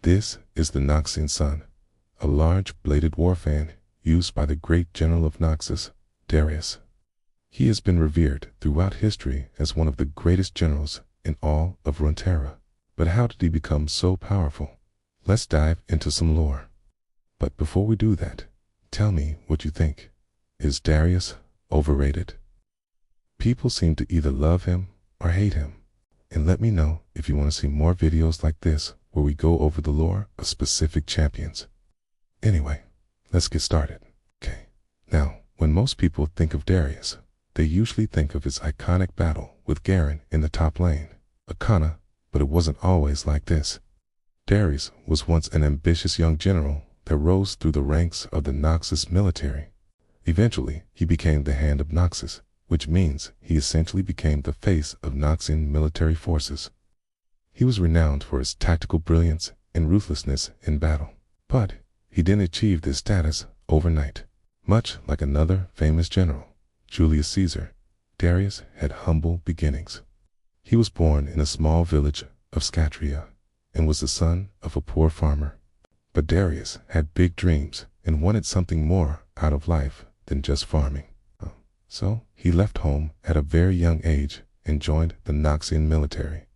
This is the Noxian sun, a large bladed warfan used by the great general of Noxus, Darius. He has been revered throughout history as one of the greatest generals in all of Runeterra. But how did he become so powerful? Let's dive into some lore. But before we do that, tell me what you think. Is Darius overrated? People seem to either love him or hate him. And let me know if you want to see more videos like this where we go over the lore of specific champions. Anyway, let's get started. Okay. Now, when most people think of Darius, they usually think of his iconic battle with Garen in the top lane. Akana, but it wasn't always like this. Darius was once an ambitious young general that rose through the ranks of the Noxus military. Eventually, he became the Hand of Noxus, which means he essentially became the face of Noxian military forces. He was renowned for his tactical brilliance and ruthlessness in battle. But he didn't achieve this status overnight. Much like another famous general, Julius Caesar, Darius had humble beginnings. He was born in a small village of Scatria and was the son of a poor farmer. But Darius had big dreams and wanted something more out of life than just farming. So he left home at a very young age and joined the Noxian military.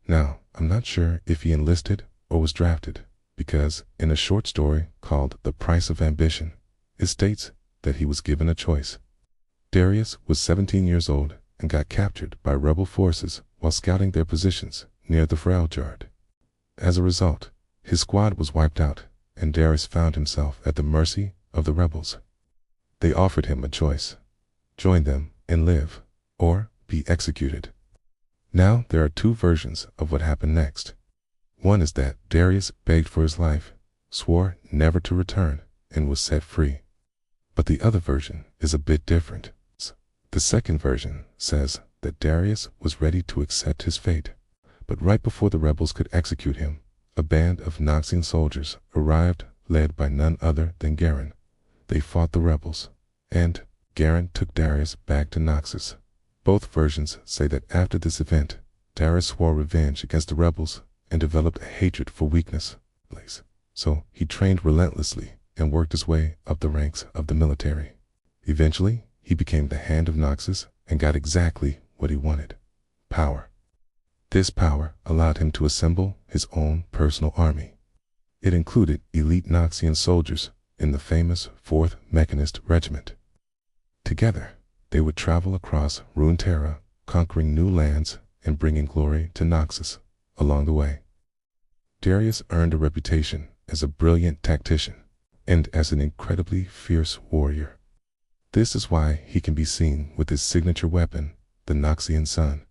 Now, I'm not sure if he enlisted or was drafted, because in a short story called The Price of Ambition, it states that he was given a choice. Darius was 17 years old and got captured by rebel forces while scouting their positions near the Freljord. As a result, his squad was wiped out, and Darius found himself at the mercy of the rebels. They offered him a choice: join them and live, or be executed. Now there are two versions of what happened next. One is that Darius begged for his life, swore never to return, and was set free. But the other version is a bit different. The second version says that Darius was ready to accept his fate, but right before the rebels could execute him, a band of Noxian soldiers arrived, led by none other than Garen. They fought the rebels, and Garen took Darius back to Noxus. Both versions say that after this event, Darius swore revenge against the rebels and developed a hatred for weakness. So he trained relentlessly and worked his way up the ranks of the military. Eventually, he became the Hand of Noxus and got exactly what he wanted: power. This power allowed him to assemble his own personal army. It included elite Noxian soldiers in the famous 4th Mechanist Regiment. Together, they would travel across Runeterra, conquering new lands and bringing glory to Noxus along the way. Darius earned a reputation as a brilliant tactician and as an incredibly fierce warrior. This is why he can be seen with his signature weapon, the Noxian sun.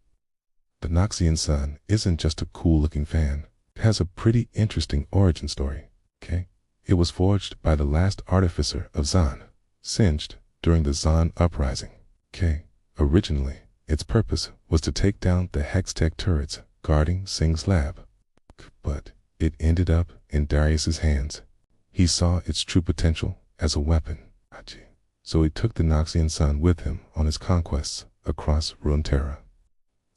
The Noxian sun isn't just a cool-looking fan. It has a pretty interesting origin story. Okay? It was forged by the last artificer of Zan, singed during the Zan uprising. Okay? Originally, its purpose was to take down the Hextech turrets guarding Sing's lab. But it ended up in Darius's hands. He saw its true potential as a weapon. So he took the Noxian sun with him on his conquests across Runeterra.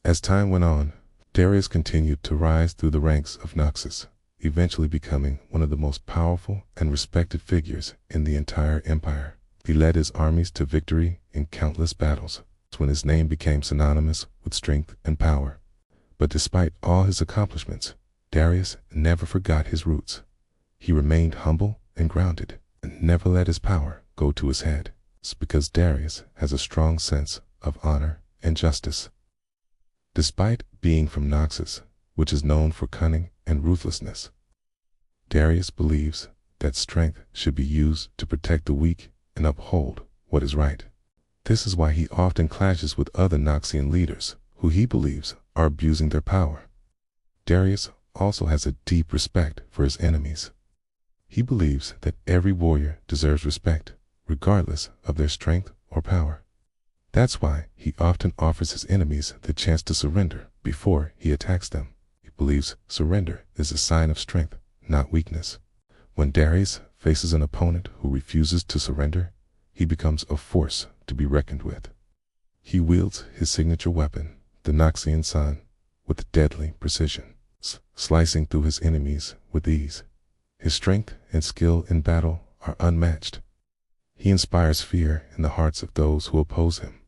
As time went on, Darius continued to rise through the ranks of Noxus, eventually becoming one of the most powerful and respected figures in the entire empire. He led his armies to victory in countless battles, when his name became synonymous with strength and power. But despite all his accomplishments, Darius never forgot his roots. He remained humble and grounded, and never let his power go to his head. It's because Darius has a strong sense of honor and justice. Despite being from Noxus, which is known for cunning and ruthlessness, Darius believes that strength should be used to protect the weak and uphold what is right. This is why he often clashes with other Noxian leaders who he believes are abusing their power. Darius also has a deep respect for his enemies. He believes that every warrior deserves respect, regardless of their strength or power. That's why he often offers his enemies the chance to surrender before he attacks them. He believes surrender is a sign of strength, not weakness. When Darius faces an opponent who refuses to surrender, he becomes a force to be reckoned with. He wields his signature weapon, the Noxian sun, with deadly precision. slicing through his enemies with ease. His strength and skill in battle are unmatched. He inspires fear in the hearts of those who oppose him.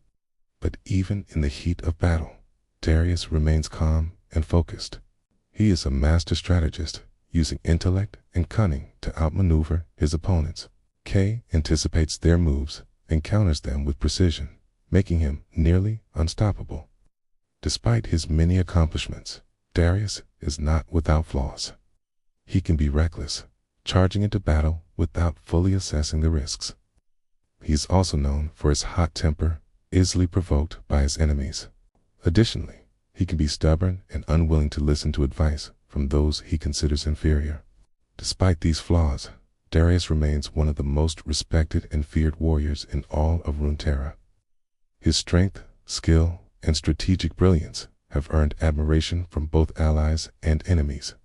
But even in the heat of battle, Darius remains calm and focused. He is a master strategist, using intellect and cunning to outmaneuver his opponents. K anticipates their moves and counters them with precision, making him nearly unstoppable. Despite his many accomplishments, Darius is not without flaws. He can be reckless, charging into battle without fully assessing the risks. He is also known for his hot temper, easily provoked by his enemies. Additionally, he can be stubborn and unwilling to listen to advice from those he considers inferior. Despite these flaws, Darius remains one of the most respected and feared warriors in all of Runeterra. His strength, skill, and strategic brilliance have earned admiration from both allies and enemies.